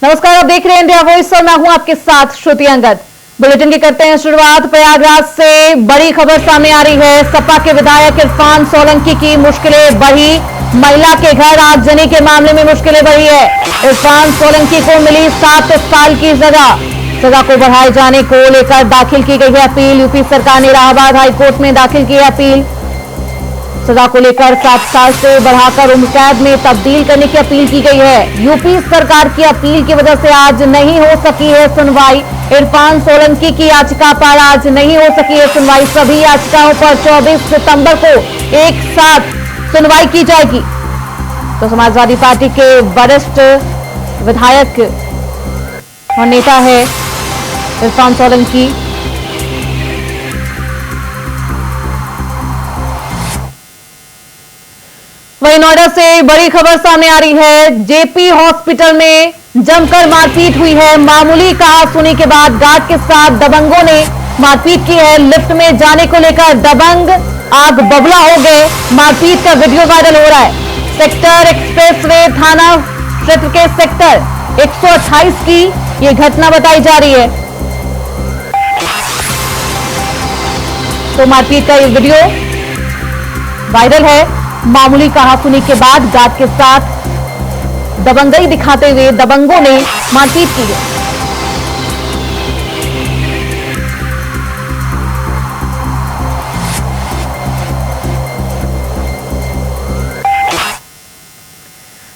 नमस्कार, आप देख रहे हैं इंडिया वॉइस और मैं हूं आपके साथ श्रुति अंगद। बुलेटिन की करते हैं शुरुआत। प्रयागराज से बड़ी खबर सामने आ रही है। सपा के विधायक इरफान सोलंकी की मुश्किलें बढ़ी। महिला के घर आगजनी के मामले में मुश्किलें बढ़ी है। इरफान सोलंकी को मिली 7 साल की सजा को बढ़ाए जाने को लेकर दाखिल की गई है अपील। यूपी सरकार ने इलाहाबाद हाईकोर्ट में दाखिल की है अपील। सजा को लेकर 7 साल से बढ़ाकर उम्र कैद में तब्दील करने की अपील की गई है। यूपी सरकार की अपील की वजह से आज नहीं हो सकी है सुनवाई। इरफान सोलंकी की याचिका पर आज नहीं हो सकी है सुनवाई। सभी याचिकाओं पर 24 सितंबर को एक साथ सुनवाई की जाएगी। तो समाजवादी पार्टी के वरिष्ठ विधायक और नेता है इरफान सोलंकी। वहीं नोएडा से बड़ी खबर सामने आ रही है। जेपी हॉस्पिटल में जमकर मारपीट हुई है। मामूली कहासुनी के बाद गार्ड के साथ दबंगों ने मारपीट की है। लिफ्ट में जाने को लेकर दबंग आग बबूला हो गए। मारपीट का वीडियो वायरल हो रहा है। सेक्टर एक्सप्रेसवे थाना क्षेत्र के सेक्टर 128 की ये घटना बताई जा रही है। तो मारपीट का ये वीडियो वायरल है। मामूली कहासुनी के बाद गार्ड के साथ दबंगई दिखाते हुए दबंगों ने मारपीट की है।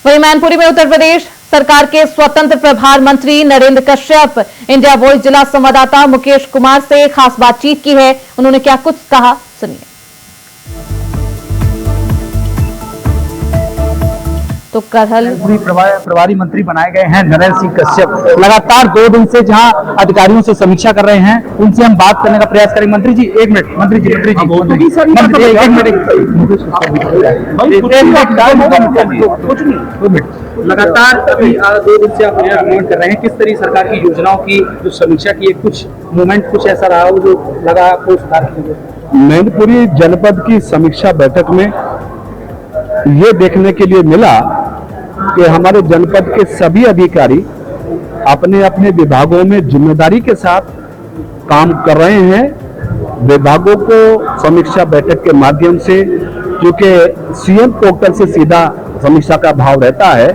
वहीं मैनपुरी में उत्तर प्रदेश सरकार के स्वतंत्र प्रभार मंत्री नरेंद्र कश्यप इंडिया वॉइस जिला संवाददाता मुकेश कुमार से खास बातचीत की है। उन्होंने क्या कुछ कहा, सुनिए। तो प्रभारी मंत्री बनाए गए हैं नरेंद्र सिंह कश्यप। लगातार 2 दिन से जहां अधिकारियों से समीक्षा कर रहे हैं, उनसे हम बात करने का प्रयास करें। मंत्री जी 1 मिनट। मंत्री जी लगातार अभी 2 दिन से आप मूवमेंट कर रहे हैं, किस तरह सरकार की योजनाओं की जो समीक्षा की है, कुछ मूवमेंट कुछ ऐसा रहा हो जो लगा आपको सुधार किया? मैनपुरी जनपद की समीक्षा बैठक में ये देखने के लिए मिला कि हमारे जनपद के सभी अधिकारी अपने अपने विभागों में जिम्मेदारी के साथ काम कर रहे हैं। विभागों को समीक्षा बैठक के माध्यम से, क्योंकि सीएम पोर्टल से सीधा समीक्षा का भाव रहता है,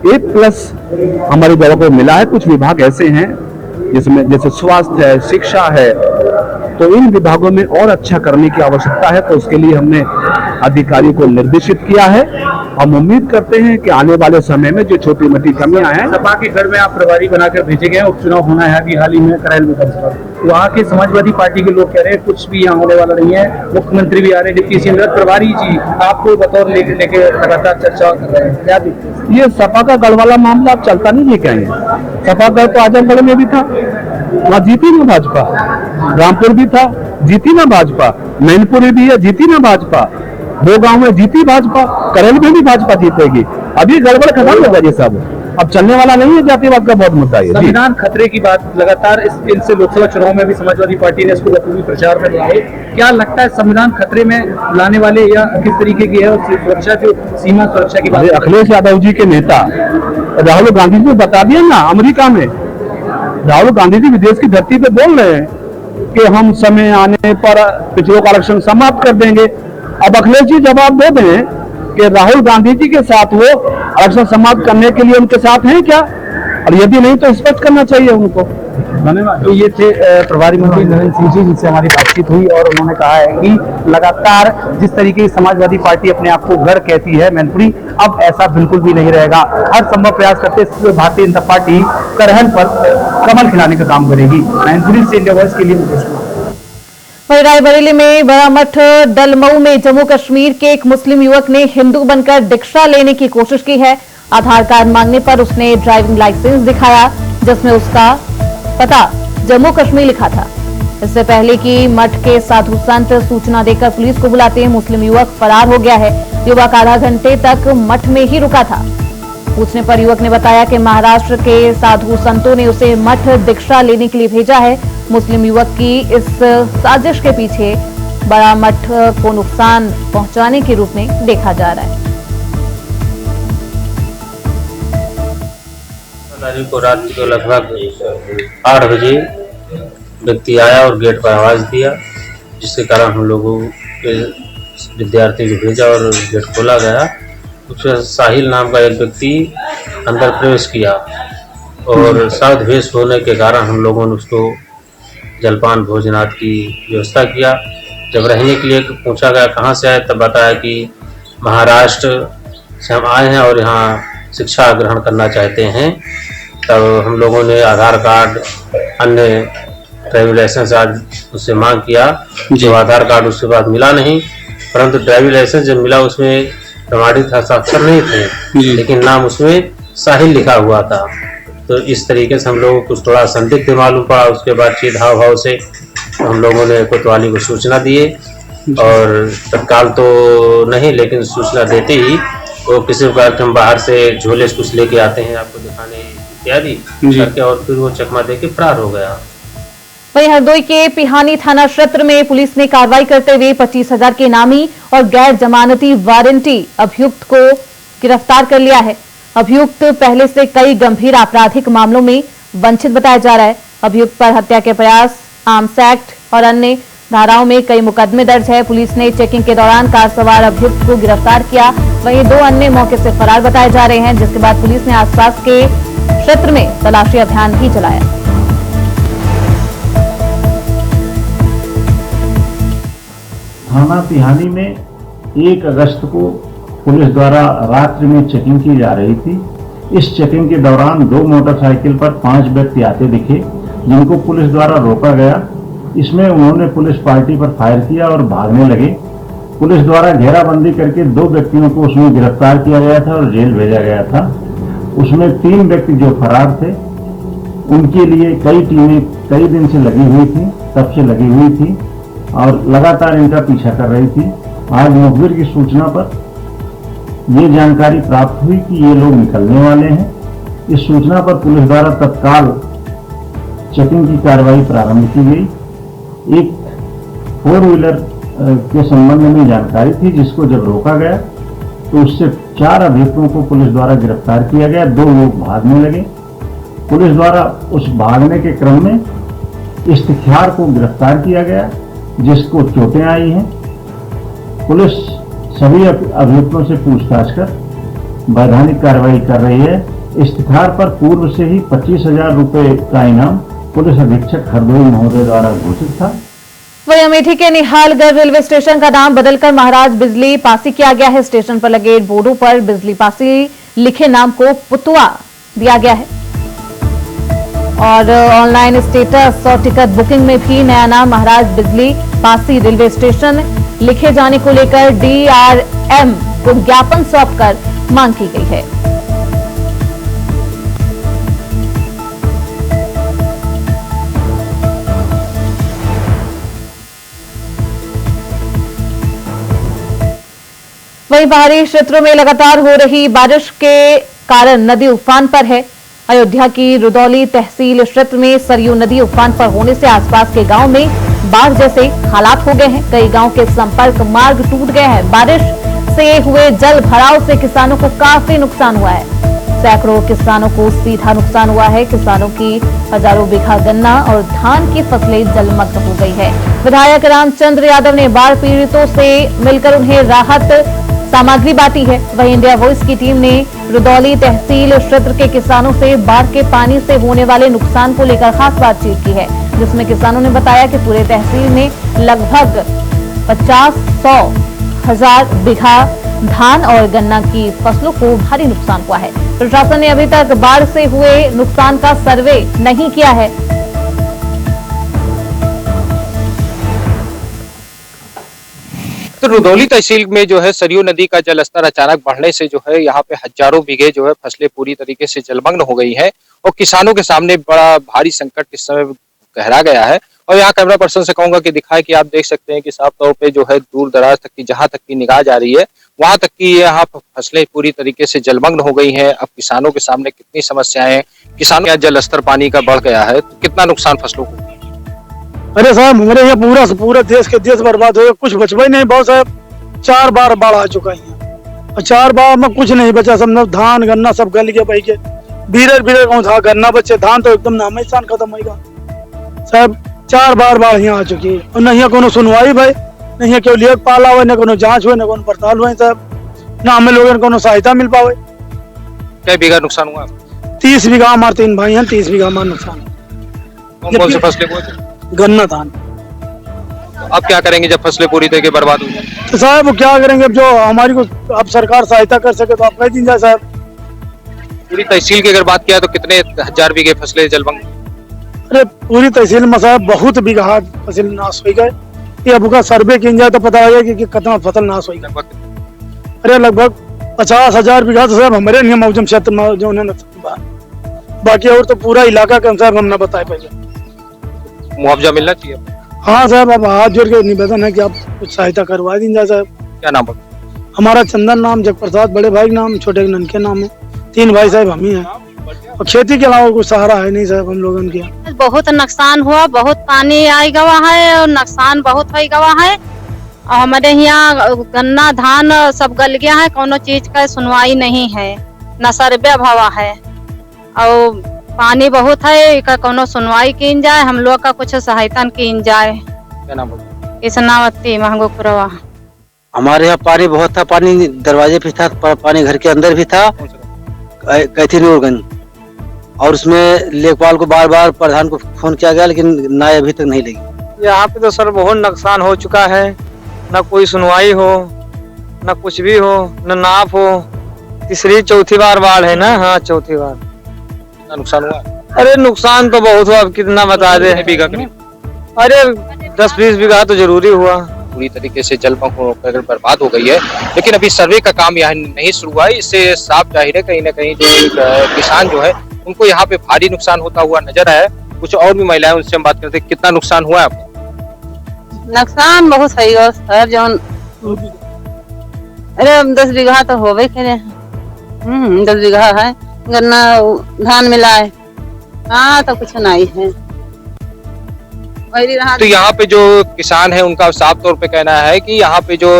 1+ हमारे विभागों को मिला है। कुछ विभाग ऐसे हैं जिसमें जैसे स्वास्थ्य है, शिक्षा है, तो इन विभागों में और अच्छा करने की आवश्यकता है। तो उसके लिए हमने अधिकारियों को निर्देशित किया है। हम उम्मीद करते हैं कि आने वाले समय में जो छोटी मोटी कमियां हैं। सपा के घर में आप प्रभारी बनाकर भेजे गए, उपचुनाव होना है अभी हाल ही में करैल विधानसभा। वहाँ के समाजवादी पार्टी के लोग कह रहे हैं कुछ भी यहाँ होने वाला नहीं है। मुख्यमंत्री भी आ रहे हैं, डिप्टी सीएम प्रभारी जी आपको बतौर लेके लगातार चर्चा कर रहे हैं। क्या ये सपा का गढ़ वाला मामला अब चलता नहीं है क्या? सपा गढ़ तो आजमगढ़ में भी था, वहाँ जीती ना भाजपा। रामपुर भी था, जीती ना भाजपा। मैनपुरी भी है, जीती ना भाजपा। 2 गांव में जीती भाजपा, करेल में भी भाजपा जीतेगी। अभी गड़बड़ खत्म होगा ये सब, अब चलने वाला नहीं है। जातिवाद का बहुत मुद्दा है। संविधान खतरे की बात लगातार इनसे लोकसभा चुनाव में भी समाजवादी पार्टी ने इसको बखूबी प्रचार में लिया है। क्या लगता है संविधान खतरे में लाने वाले या किस तरीके की है सुरक्षा, जो सीमा सुरक्षा की बात? अखिलेश यादव जी के नेता राहुल गांधी जी ने बता दिया ना, अमेरिका में राहुल गांधी जी विदेश की धरती पे बोल रहे हैं कि हम समय आने पर पिछड़ों का आरक्षण समाप्त कर देंगे। अब अखिलेश जी जवाब दे दें कि राहुल गांधी जी के साथ वो आरक्षण समाप्त करने के लिए उनके साथ हैं क्या, और यदि नहीं तो स्पष्ट करना चाहिए उनको। धन्यवाद। तो ये थे प्रभारी मंत्री नरेंद्र सिंह जी, जिनसे हमारी बातचीत हुई और उन्होंने कहा है कि लगातार जिस तरीके की समाजवादी पार्टी अपने आप को गढ़ कहती है मैनपुरी, अब ऐसा बिल्कुल भी नहीं रहेगा। हर संभव प्रयास करते हुए भारतीय जनता पार्टी करहल पर कमल खिलाने का काम करेगी। मैनपुरी से इंडिया वॉइस के लिए रायबरेली में बड़ा मठ डलमऊ में जम्मू कश्मीर के एक मुस्लिम युवक ने हिंदू बनकर दीक्षा लेने की कोशिश की है। आधार कार्ड मांगने पर उसने ड्राइविंग लाइसेंस दिखाया, जिसमें उसका पता जम्मू कश्मीर लिखा था। इससे पहले कि मठ के साधु संत सूचना देकर पुलिस को बुलाते मुस्लिम युवक फरार हो गया है। युवक आधा घंटे तक मठ में ही रुका था। पूछने पर युवक ने बताया कि महाराष्ट्र के साधु संतों ने उसे मठ दीक्षा लेने के लिए भेजा है। मुस्लिम युवक की इस साजिश के पीछे बड़ा मठ को नुकसान पहुंचाने के रूप में देखा जा रहा है। तारीख को रात को लगभग 8 बजे व्यक्ति आया और गेट पर आवाज़ दिया, जिसके कारण हम लोगों के विद्यार्थी को भेजा और गेट खोला गया। उसमें साहिल नाम का एक व्यक्ति अंदर प्रवेश किया और सर्द वेश होने के कारण हम लोगों ने उसको जलपान भोजनात की व्यवस्था किया। जब रहने के लिए पूछा गया कहाँ से आए, तब बताया कि महाराष्ट्र से हम आए हैं और यहाँ शिक्षा ग्रहण करना चाहते हैं। तब हम लोगों ने आधार कार्ड, अन्य ड्राइविंग लाइसेंस आज उससे मांग किया। जो आधार कार्ड उसके बाद मिला नहीं, परंतु ड्राइविंग लाइसेंस जब मिला उसमें प्रमाणित हस्ताक्षर नहीं थे, लेकिन नाम उसमें साहिल लिखा हुआ था। तो इस तरीके से हम लोगों को कुछ थोड़ा संदिग्ध मालूम पड़ा। उसके बाद हाव भाव से हम लोगों ने कोतवाली को सूचना दिए और तत्काल तो नहीं, लेकिन सूचना देते ही वो किसी प्रकार के हम बाहर से झोले से कुछ लेके आते हैं आपको दिखाने इत्यादि करके, और फिर वो चकमा दे के फरार हो गया। वहीं हरदोई के पिहानी थाना क्षेत्र में पुलिस ने कार्रवाई करते हुए 25,000 के इनामी और गैर जमानती वारंटी अभियुक्त को गिरफ्तार कर लिया है। अभियुक्त पहले से कई गंभीर आपराधिक मामलों में वंचित बताया जा रहा है। अभियुक्त पर हत्या के प्रयास, आर्म्स एक्ट और अन्य धाराओं में कई मुकदमे दर्ज है। पुलिस ने चेकिंग के दौरान कार सवार अभियुक्त को गिरफ्तार किया। वहीं 2 अन्य मौके से फरार बताए जा रहे हैं, जिसके बाद पुलिस ने आसपास के क्षेत्र में तलाशी अभियान भी चलाया। थाना पिहानी में 1 अगस्त को पुलिस द्वारा रात्रि में चेकिंग की जा रही थी। इस चेकिंग के दौरान 2 मोटरसाइकिल पर 5 व्यक्ति आते दिखे, जिनको पुलिस द्वारा रोका गया। इसमें उन्होंने पुलिस पार्टी पर फायर किया और भागने लगे। पुलिस द्वारा घेराबंदी करके 2 व्यक्तियों को उसमें गिरफ्तार किया गया था और जेल भेजा गया था। उसमें 3 व्यक्ति जो फरार थे, उनके लिए कई टीमें कई दिन से लगी हुई थी, तब से लगी हुई थी और लगातार इनका पीछा कर रही थी। आज मुखबिर की सूचना पर ये जानकारी प्राप्त हुई कि ये लोग निकलने वाले हैं। इस सूचना पर पुलिस द्वारा तत्काल चेकिंग की कार्रवाई प्रारंभ की गई। एक 4 व्हीलर के संबंध में जानकारी थी, जिसको जब रोका गया तो उससे 4 अभियुक्तों को पुलिस द्वारा गिरफ्तार किया गया। 2 लोग भागने लगे। पुलिस द्वारा उस भागने के क्रम में इफ्तिखार को गिरफ्तार किया गया, जिसको चोटें आई हैं। पुलिस सभी अभियुक्तों से पूछताछ कर वैधानिक कार्रवाई कर रही है। इफ्तिखार पर पूर्व से ही 25,000 रुपए का इनाम पुलिस अधीक्षक हरदोई महोदय द्वारा घोषित था। वहीं अमेठी के निहालगढ़ रेलवे स्टेशन का नाम बदलकर महाराज बिजली पासी किया गया है। स्टेशन पर लगे बोर्डों पर बिजली पासी लिखे नाम को पुतवा दिया गया है और ऑनलाइन स्टेटस और टिकट बुकिंग में भी नया नाम महाराज बिजली पासी रेलवे स्टेशन लिखे जाने को लेकर DRM को ज्ञापन सौंपकर मांग की गई है। वहीं बाहरी क्षेत्रों में लगातार हो रही बारिश के कारण नदी उफान पर है। अयोध्या की रुदौली तहसील क्षेत्र में सरयू नदी उफान पर होने से आसपास के गांव में बाढ़ जैसे हालात हो गए हैं। कई गांव के संपर्क मार्ग टूट गए हैं। बारिश से हुए जल भराव से किसानों को काफी नुकसान हुआ है। सैकड़ों किसानों को सीधा नुकसान हुआ है। किसानों की हजारों बीघा गन्ना और धान की फसलें जलमग्न हो गई है। विधायक रामचंद्र यादव ने बाढ़ पीड़ितों से मिलकर उन्हें राहत सामग्री बांटी है। वहीं इंडिया वॉइस की टीम ने रुदौली तहसील क्षेत्र के किसानों से बाढ़ के पानी से होने वाले नुकसान को लेकर खास बातचीत की है, जिसमें किसानों ने बताया कि पूरे तहसील में लगभग 50-100 बीघा धान और गन्ना की फसलों को भारी नुकसान हुआ है। प्रशासन ने अभी तक बाढ़ से हुए नुकसान का सर्वे नहीं किया है। तो रुदौली तहसील में जो है सरयू नदी का जलस्तर अचानक बढ़ने से जो है यहाँ पे हजारों बीघे जो है फसलें पूरी तरीके से जलमग्न हो गई हैं और किसानों के सामने बड़ा भारी संकट इस समय गहरा गया है। और यहाँ कैमरा पर्सन से कहूंगा कि दिखाए कि आप देख सकते हैं कि साफ तौर पे जो है दूर दराज तक की जहां तक की निगाह जा रही है वहां तक की यहाँ फसलें पूरी तरीके से जलमग्न हो गई हैं। अब किसानों के सामने कितनी समस्याएं हैं, किसानों का जल स्तर पानी का बढ़ गया है, तो कितना नुकसान फसलों को। अरे साहब हमारे यहाँ पूरा देश बर्बाद हो गया, कुछ बचवा ही नहीं। बहुत साहब 4 बार बाढ़ आ चुका है और 4 बार में कुछ नहीं बचा। सब धान गन्ना सब गल गया भाई के। बीरर बीरर कौन था गन्ना बच्चे धान तो एकदम नाम निशान खत्म होगा साहब। 4 बार बाढ़ यहाँ आ चुकी है और न यहाँ कोनो सुनवाई भाई, न यहाँ क्यों लिया पाला हुआ, न कोनो जांच हुए, न कोनो पड़ताल हुए साहब, न हमें लोगों को कोनो सहायता मिल पावे। क्या बीघा नुकसान हुआ? 30 बीघा हमारे 3 भाई हैं, 30 बीघा हमारा नुकसान है। कौन सी फसलें हुई थी? गन्ना धान। अब क्या करेंगे जब फसलें पूरी तरह के बर्बाद हो जाए? तो साहब वो क्या करेंगे, अब जो हमारी को अब सरकार सहायता कर सके तो आप कह दीजिए साहब। पूरी तहसील की अगर बात किया तो कितने हजार बीघे फसलें जलमग्न? अरे पूरी तहसील में साहब बहुत बीघा फसल नाश हो गए। ये अब का सर्वे किया जाए तो पता लगेगा कि कितना फसल नाश हो गया। अरे लगभग 50,000 बीघा तो साहब हमारे नहीं मौजम क्षेत्र में जो उन्होंने, बाकी और तो पूरा इलाका का साहब हम न बताए पहले। मुआवजा मिलना चाहिए। हाँ साहब, अब हाथ जोड़ के निवेदन है कि आप कुछ सहायता करवा दीजिए साहब। क्या नाम है? हमारा चंदन नाम, जगप्रसाद बड़े भाई नाम, छोटे ननके नाम है। 3 भाई साहब हम ही हैं और खेती के अलावा कुछ सहारा है नहीं साहब हम लोगों के। बहुत नुकसान हुआ, बहुत पानी आई गवा है और नुकसान बहुत हो गवा है। और हमारे यहाँ गन्ना धान सब गल गया है, कोनो चीज का सुनवाई नहीं है, न सर्वे भवा है और पानी बहुत है, का कोनो सुनवाई की जाए, हम लोग का कुछ सहायता की जाए। क्या नाम है? कृष्णावती महंगोपुरवा। हमारे यहाँ पानी बहुत था, पानी दरवाजे पे था, पानी घर के अंदर भी था, कैथी नूरगंज। और उसमें लेखपाल को बार बार प्रधान को फोन किया गया लेकिन ना अभी तक नहीं लगी। यहाँ पे तो सर बहुत नुकसान हो चुका है, न कोई सुनवाई हो, न कुछ भी हो, न नाप हो। तीसरी चौथी बार बाढ़ है ना। हाँ, चौथी बार। कितना नुकसान हुआ? अरे नुकसान तो बहुत हुआ, अब कितना बता दे। बीघा करीब? अरे 10-20 बीघा तो जरूरी हुआ। पूरी तरीके से जलमग्न होकर बर्बाद हो गई है, लेकिन अभी सर्वे का काम यहाँ नहीं शुरू हुआ है। इससे साफ जाहिर है कहीं ना कहीं जो किसान जो है उनको यहाँ पे भारी नुकसान होता हुआ नजर आया। कुछ और भी महिलाएं, उनसे हम बात करते हैं। कितना नुकसान हुआ है आपको? नुकसान बहुत है सर, जौन अरे 10 बीघा तो होवे करे। 10 बीघा है, गन्ना धान मिलाए। हाँ तो कुछ नहीं है। तो यहाँ पे जो किसान है उनका साफ तौर पे कहना है कि यहाँ पे जो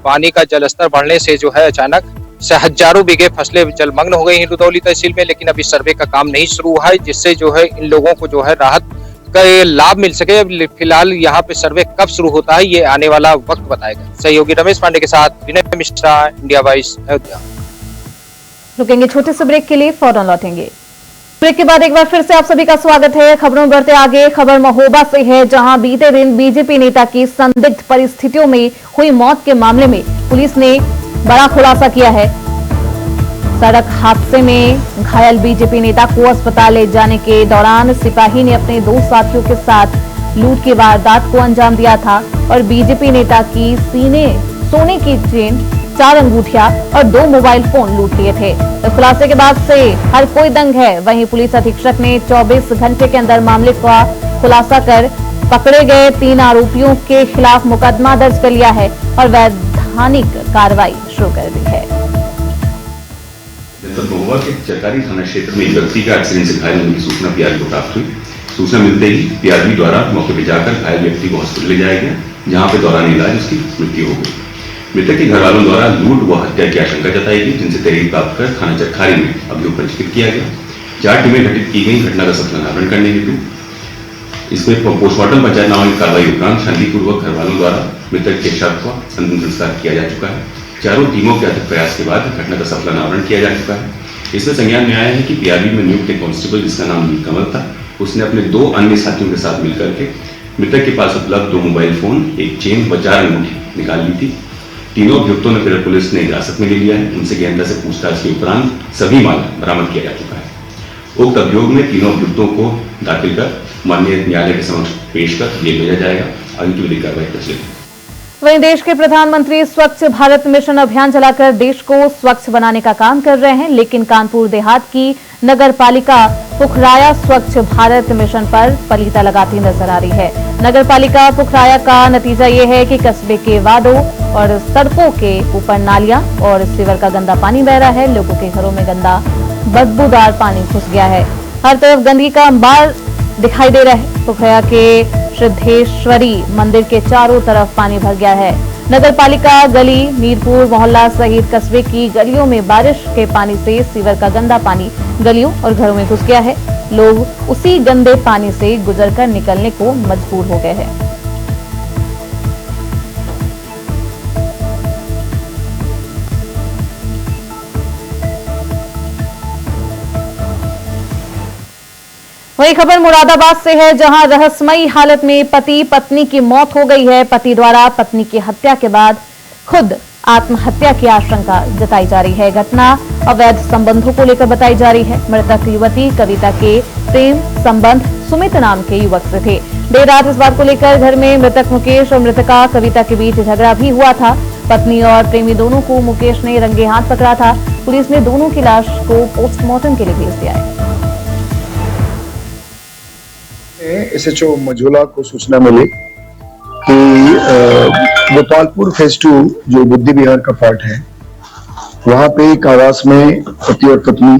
पानी का जलस्तर बढ़ने से जो है अचानक से हजारों बीघे फसलें जलमग्न हो गई हैं रुदौली तहसील में, लेकिन अभी सर्वे का काम नहीं शुरू हुआ है, जिससे जो है इन लोगों को जो है राहत का लाभ मिल सके। फिलहाल यहाँ पे सर्वे कब शुरू होता है ये आने वाला वक्त बताएगा। सहयोगी रमेश पांडे के साथ विनय मिश्रा, इंडिया वॉइस, अयोध्या। रुकेंगे छोटे से ब्रेक के लिए, फौरन लौटेंगे। ब्रेक के बाद एक बार फिर से आप सभी का स्वागत है। खबरों में बढ़ते आगे, खबर महोबा से है, जहां बीते दिन बीजेपी नेता की संदिग्ध परिस्थितियों में हुई मौत के मामले में पुलिस ने बड़ा खुलासा किया है। सड़क हादसे में घायल बीजेपी नेता को अस्पताल ले जाने के दौरान सिपाही ने अपने 2 साथियों के साथ लूट की वारदात को अंजाम दिया था और बीजेपी नेता की सोने की चेन, 4 अंगूठियां और 2 मोबाइल फोन लूट लिए थे। इस खुलासे के बाद से हर कोई दंग है। वहीं पुलिस अधीक्षक ने 24 घंटे के अंदर मामले का खुलासा कर पकड़े गए 3 आरोपियों के खिलाफ मुकदमा दर्ज कर लिया है और वैधानिक कार्रवाई शुरू कर दी है। महुआ के चरकारी थाना क्षेत्र में एक व्यक्ति का एक्सीडेंट से घायल होने की सूचना पीआरबी को प्राप्त हुई। सूचना मिलते ही पीआरबी द्वारा मौके पर जाकर घायल व्यक्ति को हॉस्पिटल ले जाया गया, जहां पे दौरान इलाज उसकी मृत्यु हो गई। मृतक के घर वालों द्वारा लूट व हत्या की आशंका जताई गई, जिनसे तहरीर प्राप्त कर थाना चरखारी में अभियोग पंजीकृत किया गया। 4 टीमें गठित की गई घटना का सफल अनावरण करने हेतु। इसमें पोस्टमार्टम पंचायत नामांकित कार्रवाई उपरांत शांतिपूर्वक घर वालों द्वारा मृतक के शव का अंतिम संस्कार किया जा चुका है। चारों टीमों के अथक प्रयास के बाद घटना का सफल अनावरण किया जा चुका है। इसमें संज्ञान में आया है कि पीआरबी में नियुक्त एक कांस्टेबल जिसका नाम नीलकमल था, उसने अपने 2 अन्य साथियों के साथ मिलकर के मृतक के पास उपलब्ध 2 मोबाइल फोन, 1 चेन व 4 अंगूठी निकाल ली थी। तीनों अभियुक्तों ने फिर पुलिस ने हिरासत में ले लिया है। उनसे गहनता से पूछताछ के उपरांत सभी माल बरामद किया जा चुका है। उक्त अभियोग में तीनों अभियुक्तों को दाखिल कर माननीय न्यायालय के समक्ष पेश कर जेल भेजा जाएगा। आगे की विधिक कार्रवाई प्रचलित है। वहीं देश के प्रधानमंत्री स्वच्छ भारत मिशन अभियान चलाकर देश को स्वच्छ बनाने का काम कर रहे हैं, लेकिन कानपुर देहात की नगर पालिका पुखराया स्वच्छ भारत मिशन पर पलीता लगाती नजर आ रही है। नगर पालिका पुखराया का नतीजा ये है कि कस्बे के वार्डों और सड़कों के ऊपर नालियां और सीवर का गंदा पानी बह रहा है। लोगों के घरों में गंदा बदबूदार पानी घुस गया है। हर तरफ गंदगी का अंबार दिखाई दे रहा है। पुखराया के सिद्धेश्वरी मंदिर के चारों तरफ पानी भर गया है। नगर पालिका गली मीरपुर मोहल्ला सहित कस्बे की गलियों में बारिश के पानी से सीवर का गंदा पानी गलियों और घरों में घुस गया है। लोग उसी गंदे पानी से गुजरकर निकलने को मजबूर हो गए हैं। वही खबर मुरादाबाद से है, जहां रहस्यमयी हालत में पति पत्नी की मौत हो गई है। पति द्वारा पत्नी की हत्या के बाद खुद आत्महत्या की आशंका जताई जा रही है। घटना अवैध संबंधों को लेकर बताई जा रही है। मृतक युवती कविता के प्रेम संबंध सुमित नाम के युवक से थे। देर रात इस बात को लेकर घर में मृतक मुकेश और मृतका कविता के बीच झगड़ा भी हुआ था। पत्नी और प्रेमी दोनों को मुकेश ने रंगे हाथ पकड़ा था। पुलिस ने दोनों की लाश को पोस्टमार्टम के लिए भेज दिया है। एसएचओ मझोला को सूचना मिली कि गोपालपुर फेज 2 जो बुद्धि विहार का पार्ट है, वहां पे एक आवास में पति और पत्नी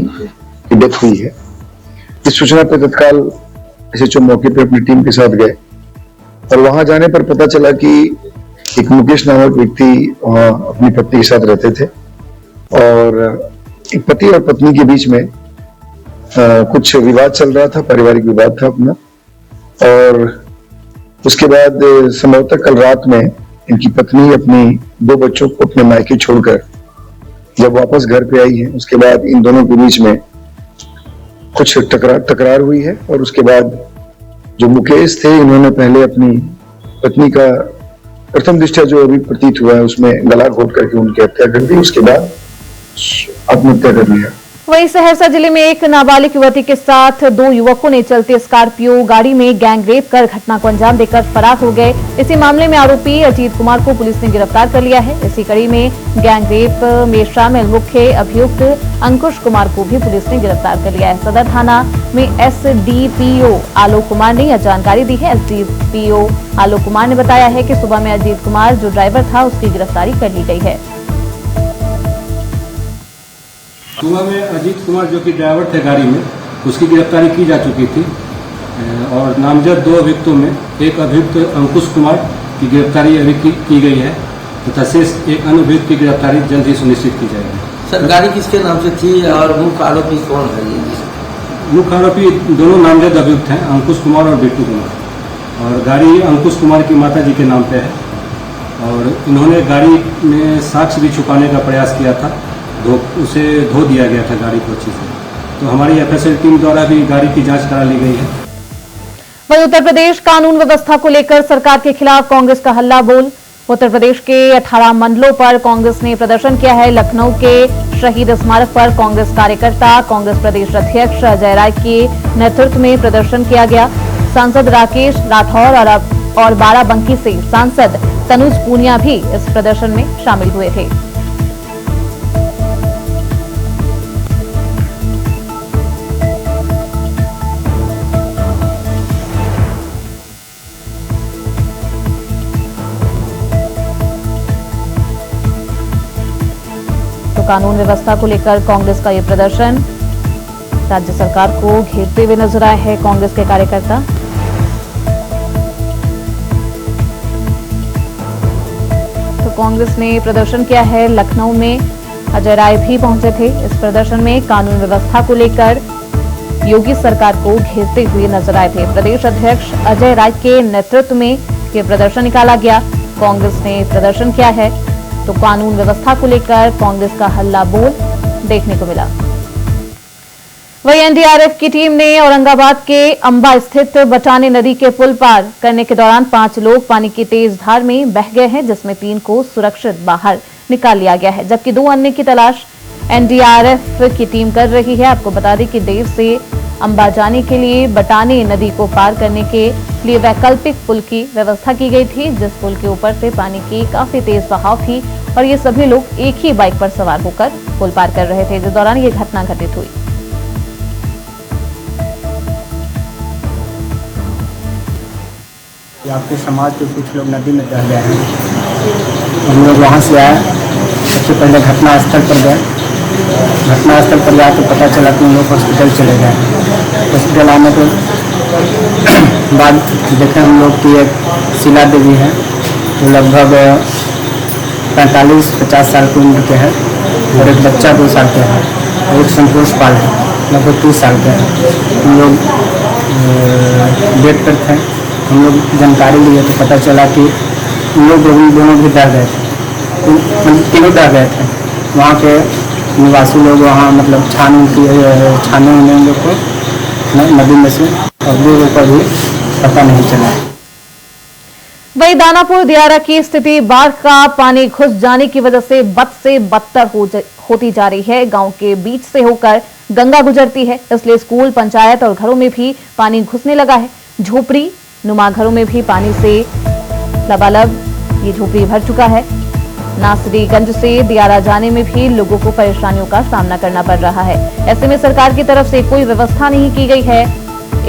की डेथ हुई है। इस सूचना पर तत्काल एसएचओ मौके पर अपनी टीम के साथ गए और वहां जाने पर पता चला कि एक मुकेश नामक व्यक्ति वहां अपनी पत्नी के साथ रहते थे और एक पति और पत्नी के बीच में कुछ विवाद चल रहा था, पारिवारिक विवाद था अपना। और उसके बाद संभवतः कल रात में इनकी पत्नी अपनी 2 बच्चों को अपने मायके छोड़कर जब वापस घर पे आई है, उसके बाद इन दोनों के बीच में कुछ तकरार हुई है। और उसके बाद जो मुकेश थे, इन्होंने पहले अपनी पत्नी का प्रथम दृष्टया जो अभी प्रतीत हुआ है उसमें गला घोट करके उनकी हत्या कर दी, उसके बाद आत्महत्या कर लिया। वहीं सहरसा जिले में एक नाबालिग युवती के साथ 2 युवकों ने चलती स्कॉर्पियो गाड़ी में गैंगरेप कर घटना को अंजाम देकर फरार हो गए। इसी मामले में आरोपी अजीत कुमार को पुलिस ने गिरफ्तार कर लिया है। इसी कड़ी में गैंगरेप में शामिल मुख्य अभियुक्त अंकुश कुमार को भी पुलिस ने गिरफ्तार कर लिया है। सदर थाना में एसडीपीओ आलोक कुमार ने यह जानकारी दी है। एसडीपीओ आलोक कुमार ने बताया है कि सुबह में अजीत कुमार जो ड्राइवर था उसकी गिरफ्तारी कर ली गई है। सुबह में अजीत कुमार जो कि ड्राइवर थे गाड़ी में, उसकी गिरफ्तारी की जा चुकी थी और नामजद 2 अभियुक्तों में एक अभियुक्त अंकुश कुमार की गिरफ्तारी अभी की गई है तथा शेष एक अन्य अभियुक्त की गिरफ्तारी जल्द ही सुनिश्चित की जाएगी। सर, गाड़ी किसके नाम से थी और मुख्य आरोपी कौन है? मुख्य आरोपी दोनों नामजद अभियुक्त हैं, अंकुश कुमार और बिट्टू कुमार। और गाड़ी अंकुश कुमार की माता जी के नाम पे है और इन्होंने गाड़ी में साक्ष्य भी छुपाने का प्रयास किया था। उसे धो दिया गया था गाड़ी को अच्छी से। तो हमारी एफएसएल टीम द्वारा भी गाड़ी की जांच करा ली गई है। वहीं उत्तर प्रदेश कानून व्यवस्था को लेकर सरकार के खिलाफ कांग्रेस का हल्ला बोल। उत्तर प्रदेश के 18 मंडलों पर कांग्रेस ने प्रदर्शन किया है। लखनऊ के शहीद स्मारक पर कांग्रेस कार्यकर्ता कांग्रेस प्रदेश अध्यक्ष अजय राय के नेतृत्व में प्रदर्शन किया गया। सांसद राकेश राठौर और बाराबंकी से सांसद तनुज पूनिया भी इस प्रदर्शन में शामिल हुए थे। कानून व्यवस्था को लेकर कांग्रेस का ये प्रदर्शन राज्य सरकार को घेरते हुए नजर आए हैं कांग्रेस के कार्यकर्ता। तो कांग्रेस ने प्रदर्शन किया है। लखनऊ में अजय राय भी पहुंचे थे। इस प्रदर्शन में कानून व्यवस्था को लेकर योगी सरकार को घेरते हुए नजर आए थे। प्रदेश अध्यक्ष अजय राय के नेतृत्व में यह प्रदर्शन निकाला गया। कांग्रेस ने प्रदर्शन किया है तो कानून व्यवस्था को लेकर कांग्रेस का हल्ला बोल देखने को मिला। वहीं एनडीआरएफ की टीम ने औरंगाबाद के अंबा स्थित बटाने नदी के पुल पार करने के दौरान 5 लोग पानी की तेज धार में बह गए हैं, जिसमें 3 को सुरक्षित बाहर निकाल लिया गया है, जबकि 2 अन्य की तलाश एनडीआरएफ की टीम कर रही है। आपको बता दें कि देर से अंबा जाने के लिए बटाने नदी को पार करने के लिए वैकल्पिक पुल की व्यवस्था की गई थी, जिस पुल के ऊपर से पानी की काफी तेज बहाव थी और ये सभी लोग एक ही बाइक पर सवार होकर पुल पार कर रहे थे, जिस दौरान ये घटना घटित हुई। आपके समाज के कुछ लोग नदी में बह गए हैं। हम लोग वहाँ से आए, सबसे पहले घटनास्थल पर गए। घटनास्थल पर जाकर पता चला कि उन लोग हॉस्पिटल चले गए। हॉस्पिटल आने के बाद देखे हम लोग कि एक शीला देवी है, तो लगभग 45-50 साल की उम्र के हैं और एक बच्चा 2 साल का है और एक संतोष पाल है लगभग 30 साल का है। हम लोग बेड पर थे, हम लोग जानकारी लिए तो पता चला कि उन लोग दोनों भी डर गए थे, तीनों डर गए थे। वहाँ के निवासी लोग वहाँ मतलब छाने उन लोग को नदी में से और 2 लोग का भी पता नहीं चला। वही दानापुर दियारा की स्थिति बाढ़ का पानी घुस जाने की वजह से बद से बदतर होती जा रही है। गांव के बीच से होकर गंगा गुजरती है, इसलिए स्कूल, पंचायत और घरों में भी पानी घुसने लगा है। झोपड़ी नुमा घरों में भी पानी से लबालब ये झोपड़ी भर चुका है। नासरीगंज से दियारा जाने में भी लोगों को परेशानियों का सामना करना पड़ रहा है। ऐसे में सरकार की तरफ से कोई व्यवस्था नहीं की गई है।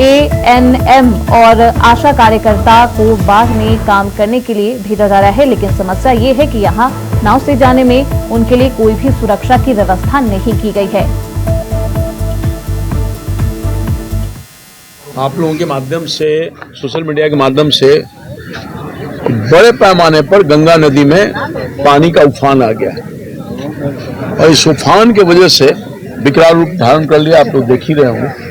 एएनएम और आशा कार्यकर्ता को बाढ़ में काम करने के लिए भेजा जा रहा है, लेकिन समस्या ये है कि यहाँ नाव से जाने में उनके लिए कोई भी सुरक्षा की व्यवस्था नहीं की गई है। आप लोगों के माध्यम से, सोशल मीडिया के माध्यम से बड़े पैमाने पर गंगा नदी में पानी का उफान आ गया और इस उफान की वजह से विकराल रूप धारण कर लिया। आप लोग देख ही रहे होंगे,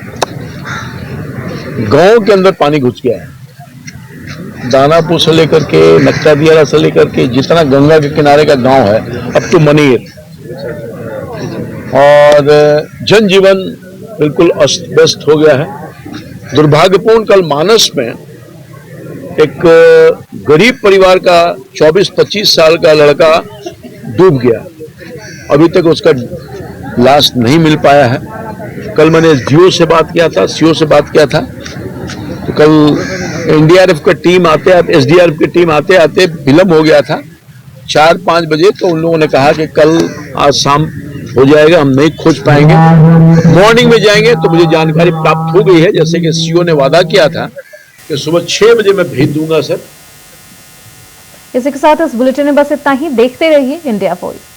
गांव के अंदर पानी घुस गया है। दानापुर से लेकर के नक्का दियारा से लेकर के जितना गंगा के किनारे का गांव है अब तो मनीर, और जनजीवन बिल्कुल अस्त व्यस्त हो गया है। दुर्भाग्यपूर्ण कल मानस में एक गरीब परिवार का 24-25 साल का लड़का डूब गया, अभी तक उसका लाश नहीं मिल पाया है। कल मैंने एसडीओ से बात किया था, सीओ से बात किया था, तो कल एनडीआरएफ का टीम आते आते, एसडीआरएफ की टीम आते आते विलम्ब हो गया था 4-5 बजे, तो उन लोगों ने कहा कि कल आज शाम हो जाएगा, हम नहीं खोज पाएंगे, मॉर्निंग में जाएंगे। तो मुझे जानकारी प्राप्त हो गई है, जैसे कि सीओ ने वादा किया था कि सुबह 6 बजे मैं भेज दूंगा सर। इसी के साथ इस बुलेटिन में बस इतना ही। देखते रहिए इंडिया वॉइस।